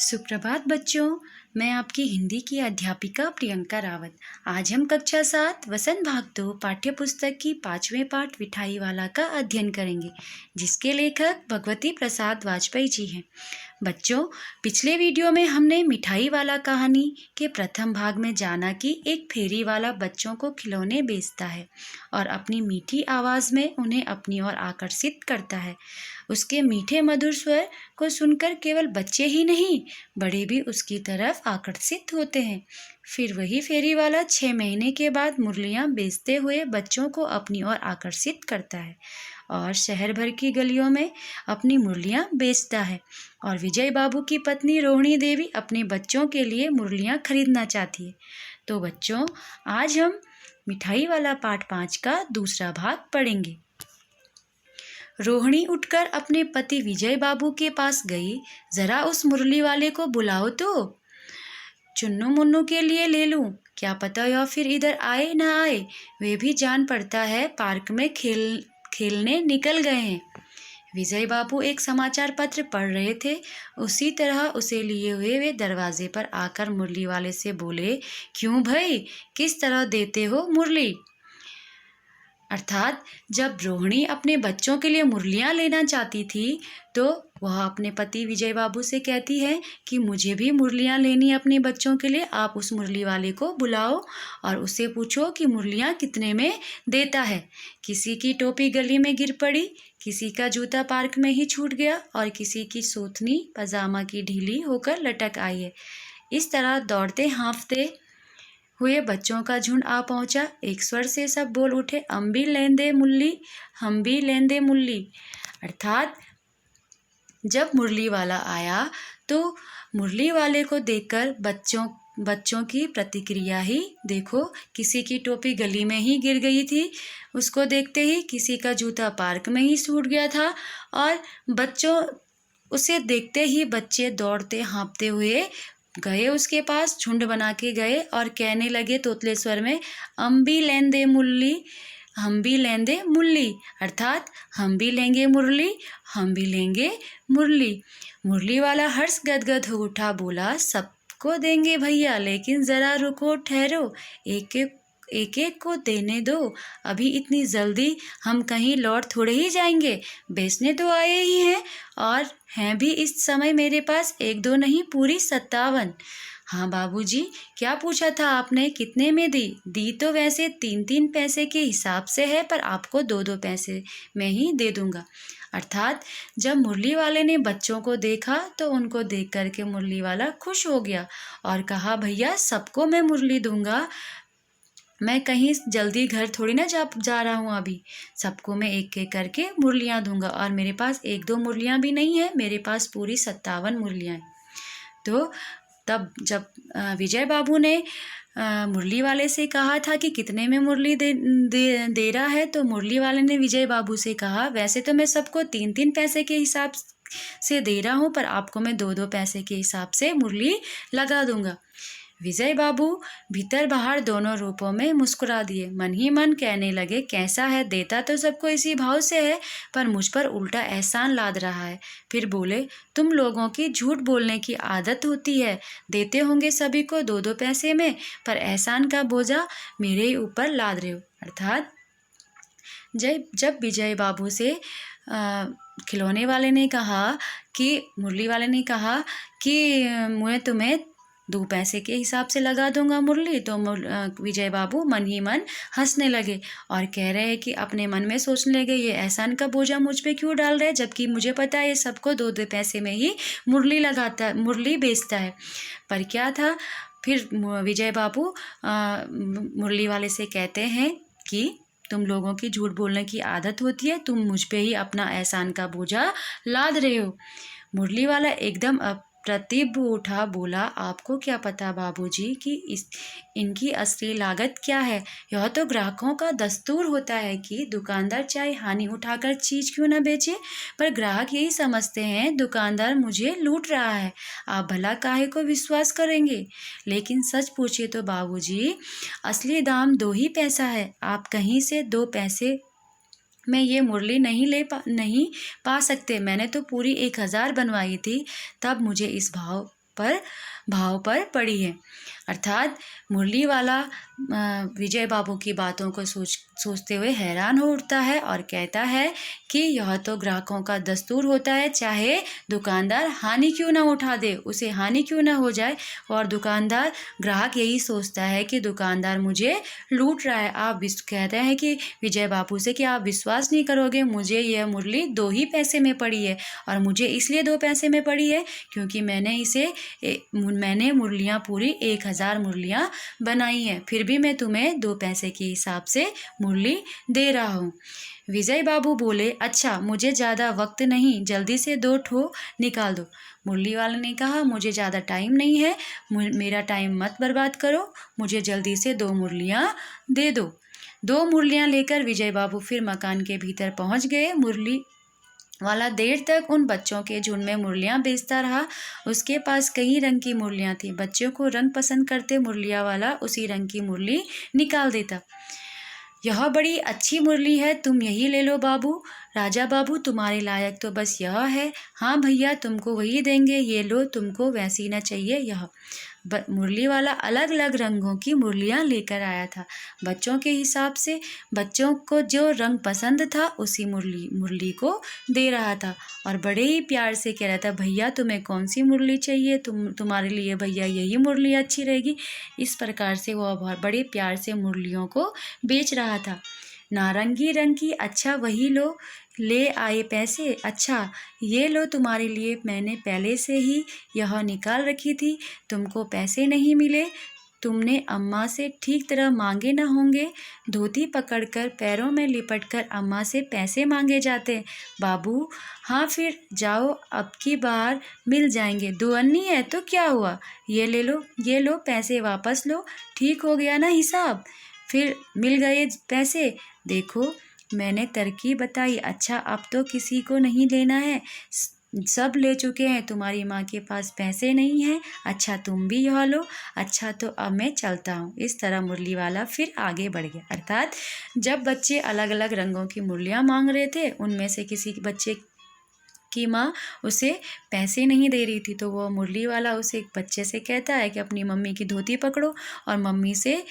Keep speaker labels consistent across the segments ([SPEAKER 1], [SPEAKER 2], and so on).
[SPEAKER 1] सुप्रभात बच्चों, मैं आपकी हिंदी की अध्यापिका प्रियंका रावत। आज हम कक्षा 7 वसंत भाग 2 पाठ्य पुस्तक की 5वें पाठ मिठाई वाला का अध्ययन करेंगे, जिसके लेखक भगवती प्रसाद वाजपेयी जी हैं। बच्चों, पिछले वीडियो में हमने मिठाई वाला कहानी के प्रथम भाग में जाना कि एक फेरी वाला बच्चों को खिलौने बेचता है और अपनी मीठी आवाज़ में उन्हें अपनी ओर आकर्षित करता है। उसके मीठे मधुर स्वर को सुनकर केवल बच्चे ही नहीं, बड़े भी उसकी तरफ आकर्षित होते हैं। फिर वही फेरी वाला 6 महीने के बाद मुरलियाँ बेचते हुए बच्चों को अपनी ओर आकर्षित करता है और शहर भर की गलियों में अपनी मुरलियाँ बेचता है। और विजय बाबू की पत्नी रोहिणी देवी अपने बच्चों के लिए मुरलियाँ खरीदना चाहती है। तो बच्चों, आज हम मिठाई वाला पाठ 5 का दूसरा भाग पढ़ेंगे। रोहिणी उठकर अपने पति विजय बाबू के पास गई। जरा उस मुरली वाले को बुलाओ तो चुन्नू मुन्नू के लिए ले लूं, क्या पता या फिर इधर आए ना आए। वे भी जान पड़ता है पार्क में खेलने निकल गए हैं। विजय बाबू एक समाचार पत्र पढ़ रहे थे। उसी तरह उसे लिए हुए वे दरवाजे पर आकर मुरली वाले से बोले, क्यों भाई, किस तरह देते हो मुरली? अर्थात जब रोहिणी अपने बच्चों के लिए मुरलियाँ लेना चाहती थी तो वह अपने पति विजय बाबू से कहती है कि मुझे भी मुरलियाँ लेनी अपने बच्चों के लिए, आप उस मुरली वाले को बुलाओ और उससे पूछो कि मुरलियाँ कितने में देता है। किसी की टोपी गली में गिर पड़ी, किसी का जूता पार्क में ही छूट गया और किसी की सोथनी पजामा की ढीली होकर लटक आई है। इस तरह दौड़ते हाँफते हुए बच्चों का झुंड आ पहुंचा। एक स्वर से सब बोल उठे, हम भी लेंदे मुल्ली, हम भी लेंदे मुल्ली। अर्थात जब मुरली वाला आया तो मुरली वाले को देखकर बच्चों की प्रतिक्रिया ही देखो। किसी की टोपी गली में ही गिर गई थी, उसको देखते ही किसी का जूता पार्क में ही छूट गया था और उसे देखते ही बच्चे दौड़ते हाँफते हुए गए उसके पास, झुंड बना के गए और कहने लगे तोतले स्वर में, हम भी लेंदे मुरली, हम भी लेंदे मुरली। अर्थात हम भी लेंगे मुरली, हम भी लेंगे मुरली। मुरली वाला हर्ष गदगद हो उठा, बोला, सबको देंगे भैया, लेकिन ज़रा रुको, ठहरो, एक एक को देने दो। अभी इतनी जल्दी हम कहीं लौट थोड़े ही जाएंगे, बेचने तो आए ही हैं और हैं भी इस समय मेरे पास 1-2 नहीं, पूरी 57। हाँ बाबूजी, क्या पूछा था आपने, कितने में दी? दी तो वैसे 3-3 पैसे के हिसाब से है, पर आपको 2-2 पैसे में ही दे दूंगा। अर्थात जब मुरली वाले ने बच्चों को देखा तो उनको देख करके मुरली वाला खुश हो गया और कहा, भैया सबको मैं मुरली दूंगा, मैं कहीं जल्दी घर थोड़ी ना जा रहा हूँ, अभी सबको मैं एक एक करके मुरलियाँ दूंगा और मेरे पास 1-2 मुरलियाँ भी नहीं है, मेरे पास पूरी 57 मुरलियाँ हैं। तो तब जब विजय बाबू ने मुरली वाले से कहा था कि कितने में मुरली दे रहा है, तो मुरली वाले ने विजय बाबू से कहा, वैसे तो मैं सबको 3-3 पैसे के हिसाब से दे रहा हूँ, पर आपको मैं 2-2 पैसे के हिसाब से मुरली लगा दूंगा। विजय बाबू भीतर बाहर दोनों रूपों में मुस्कुरा दिए। मन ही मन कहने लगे, कैसा है, देता तो सबको इसी भाव से है, पर मुझ पर उल्टा एहसान लाद रहा है। फिर बोले, तुम लोगों की झूठ बोलने की आदत होती है, देते होंगे सभी को 2-2 पैसे में, पर एहसान का बोझा मेरे ही ऊपर लाद रहे हो। अर्थात जब विजय बाबू से खिलौने वाले ने कहा कि मुरली वाले ने कहा कि मैं तुम्हें 2 पैसे के हिसाब से लगा दूंगा मुरली, तो विजय बाबू मन ही मन हंसने लगे और कह रहे हैं कि अपने मन में सोचने लगे, ये एहसान का बोझा मुझ पे क्यों डाल रहे हैं, जबकि मुझे पता है ये सबको 2-2 पैसे में ही मुरली बेचता है। पर क्या था, फिर विजय बाबू मुरली वाले से कहते हैं कि तुम लोगों की झूठ बोलने की आदत होती है, तुम मुझ पे ही अपना एहसान का बोझा लाद रहे हो। मुरली वाला एकदम अप्रतिभ उठा, बोला, आपको क्या पता बाबूजी कि इनकी असली लागत क्या है? यह तो ग्राहकों का दस्तूर होता है कि दुकानदार चाहे हानि उठाकर चीज़ क्यों न बेचे, पर ग्राहक यही समझते हैं दुकानदार मुझे लूट रहा है। आप भला काहे को विश्वास करेंगे? लेकिन सच पूछिए तो बाबूजी, असली दाम 2 ही पैसा है। आप कहीं से 2 पैसे मैं ये मुरली नहीं पा सकते। मैंने तो पूरी 1000 बनवाई थी, तब मुझे इस भाव भाव पर पड़ी है। अर्थात मुरली वाला विजय बाबू की बातों को सोचते हुए हैरान हो उठता है और कहता है कि यह तो ग्राहकों का दस्तूर होता है, चाहे दुकानदार हानि क्यों ना उठा दे, उसे हानि क्यों ना हो जाए। और दुकानदार ग्राहक यही सोचता है कि दुकानदार मुझे लूट रहा है। आप कहते हैं कि विजय बाबू से कि आप विश्वास नहीं करोगे, मुझे यह मुरली 2 ही पैसे में पड़ी है, और मुझे इसलिए 2 पैसे में पड़ी है क्योंकि मैंने मुरलियाँ पूरी 1000 मुरलियाँ बनाई हैं, फिर भी मैं तुम्हें 2 पैसे के हिसाब से मुरली दे रहा हूँ। विजय बाबू बोले, अच्छा मुझे ज़्यादा वक्त नहीं, जल्दी से 2 ठो निकाल दो। मुरली वाले ने कहा, मुझे ज़्यादा टाइम नहीं है, मेरा टाइम मत बर्बाद करो, मुझे जल्दी से 2 मुरलियाँ दे दो। 2 मुरलियाँ लेकर विजय बाबू फिर मकान के भीतर पहुँच गए। मुरली वाला देर तक उन बच्चों के झुंड में मुरलियाँ बेचता रहा। उसके पास कई रंग की मुरलियाँ थीं। बच्चों को रंग पसंद करते मुरलिया वाला उसी रंग की मुरली निकाल देता। यह बड़ी अच्छी मुरली है, तुम यही ले लो बाबू। राजा बाबू, तुम्हारे लायक तो बस यह है। हाँ भैया, तुमको वही देंगे, ये लो, तुमको वैसी ना चाहिए यह। मुरली वाला अलग अलग रंगों की मुरलियाँ लेकर आया था। बच्चों के हिसाब से बच्चों को जो रंग पसंद था उसी मुरली को दे रहा था, और बड़े ही प्यार से कह रहा था, भैया तुम्हें कौन सी मुरली चाहिए, तुम्हारे लिए भैया यही मुरली अच्छी रहेगी। इस प्रकार से वह बहुत बड़े प्यार से मुरलियों को बेच रहा था। नारंगी रंग की, अच्छा वही लो, ले आए पैसे, अच्छा ये लो, तुम्हारे लिए मैंने पहले से ही यह निकाल रखी थी, तुमको पैसे नहीं मिले, तुमने अम्मा से ठीक तरह मांगे न होंगे। धोती पकड़कर पैरों में लिपटकर अम्मा से पैसे मांगे जाते। बाबू, हाँ फिर जाओ, अब की बार मिल जाएंगे, 2 अन्नी है तो क्या हुआ, ये ले लो, ये लो, पैसे वापस लो, ठीक हो गया ना हिसाब। फिर मिल गए पैसे। देखो मैंने तरकीब बताई, अच्छा अब तो किसी को नहीं लेना है, सब ले चुके हैं, तुम्हारी माँ के पास पैसे नहीं हैं, अच्छा तुम भी यह लो, अच्छा तो अब मैं चलता हूँ। इस तरह मुरली वाला फिर आगे बढ़ गया। अर्थात जब बच्चे अलग अलग रंगों की मुरलियाँ मांग रहे थे, उनमें से किसी बच्चे की माँ उसे पैसे नहीं दे रही थी, तो वो मुरली वाला उसे एक बच्चे से कहता है कि अपनी मम्मी की धोती पकड़ो और मम्मी से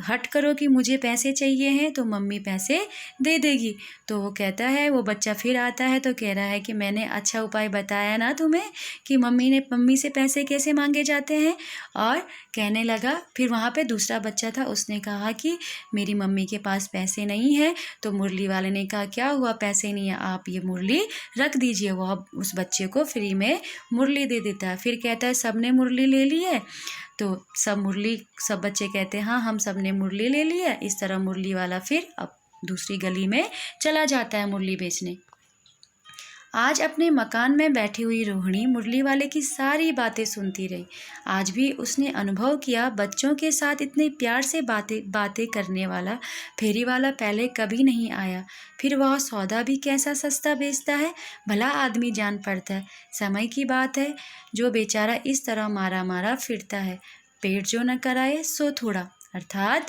[SPEAKER 1] हट करो कि मुझे पैसे चाहिए हैं, तो मम्मी पैसे दे देगी। तो वो कहता है, वो बच्चा फिर आता है तो कह रहा है कि मैंने अच्छा उपाय बताया ना तुम्हें कि मम्मी से पैसे कैसे मांगे जाते हैं। और कहने लगा, फिर वहाँ पे दूसरा बच्चा था, उसने कहा कि मेरी मम्मी के पास पैसे नहीं है। तो मुरली वाले ने कहा, क्या हुआ, पैसे नहीं है, आप ये मुरली रख दीजिए। वो उस बच्चे को फ्री में मुरली दे देता है। फिर कहता है, सबने मुरली ले ली है, तो सब बच्चे कहते हैं हाँ हम सब ने मुरली ले ली है। इस तरह मुरली वाला फिर अब दूसरी गली में चला जाता है मुरली बेचने। आज अपने मकान में बैठी हुई रोहिणी मुरली वाले की सारी बातें सुनती रही। आज भी उसने अनुभव किया, बच्चों के साथ इतने प्यार से बातें करने वाला फेरी वाला पहले कभी नहीं आया। फिर वह सौदा भी कैसा सस्ता बेचता है, भला आदमी जान पड़ता है। समय की बात है, जो बेचारा इस तरह मारा मारा फिरता है, पेट जो न कराए सो थोड़ा। अर्थात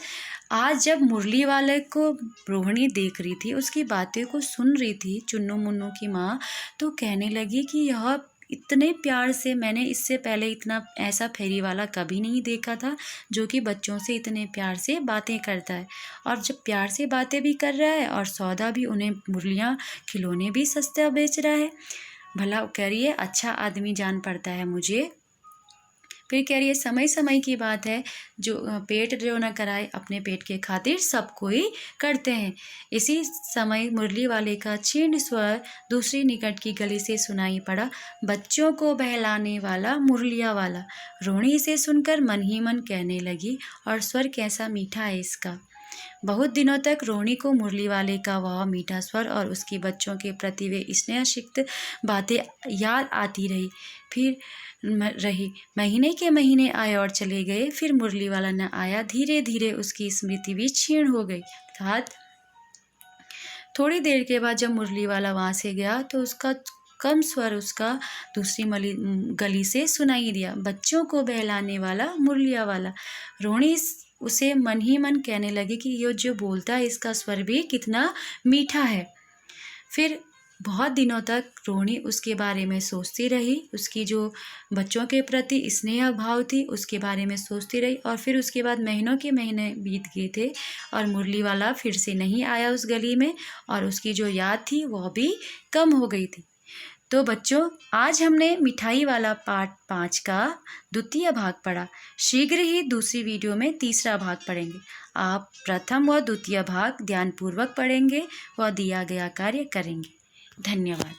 [SPEAKER 1] आज जब मुरली वाले को रोहिणी देख रही थी, उसकी बातें को सुन रही थी, चुन्नू मुन्नू की माँ, तो कहने लगी कि यह इतने प्यार से, मैंने इससे पहले इतना ऐसा फेरी वाला कभी नहीं देखा था जो कि बच्चों से इतने प्यार से बातें करता है। और जब प्यार से बातें भी कर रहा है और सौदा भी, उन्हें मुरलियाँ खिलौने भी सस्ता बेच रहा है। भला कह रही है, अच्छा आदमी जान पड़ता है मुझे। फिर कह रही है, समय समय की बात है, जो पेट जो न कराए, अपने पेट के खातिर सब कोई करते हैं। इसी समय मुरली वाले का क्षीण स्वर दूसरी निकट की गली से सुनाई पड़ा, बच्चों को बहलाने वाला मुरलिया वाला। रोहिणी इसे सुनकर मन ही मन कहने लगी, और स्वर कैसा मीठा है इसका। बहुत दिनों तक रोहिणी को मुरली वाले का वह मीठा स्वर और उसकी बच्चों के प्रति वे स्नेहसिक्त बातें याद आती रही। फिर महीने के महीने आए और चले गए, फिर मुरली वाला न आया। धीरे धीरे उसकी स्मृति भी क्षीण हो गई। अर्थात थोड़ी देर के बाद जब मुरली वाला वहाँ से गया तो उसका कम स्वर उसका दूसरी गली से सुनाई दिया, बच्चों को बहलाने वाला मुरलिया वाला। रोहिणी उसे मन ही मन कहने लगी कि ये जो बोलता है इसका स्वर भी कितना मीठा है। फिर बहुत दिनों तक रोहिणी उसके बारे में सोचती रही। उसकी जो बच्चों के प्रति स्नेह भाव थी उसके बारे में सोचती रही। और फिर उसके बाद महीनों के महीने बीत गए थे और मुरली वाला फिर से नहीं आया उस गली में, और उसकी जो याद थी वह भी कम हो गई थी। तो बच्चों, आज हमने मिठाई वाला पार्ट 5 का द्वितीय भाग पढ़ा। शीघ्र ही दूसरी वीडियो में तीसरा भाग पढ़ेंगे। आप प्रथम व द्वितीय भाग ध्यानपूर्वक पढ़ेंगे व दिया गया कार्य करेंगे। धन्यवाद।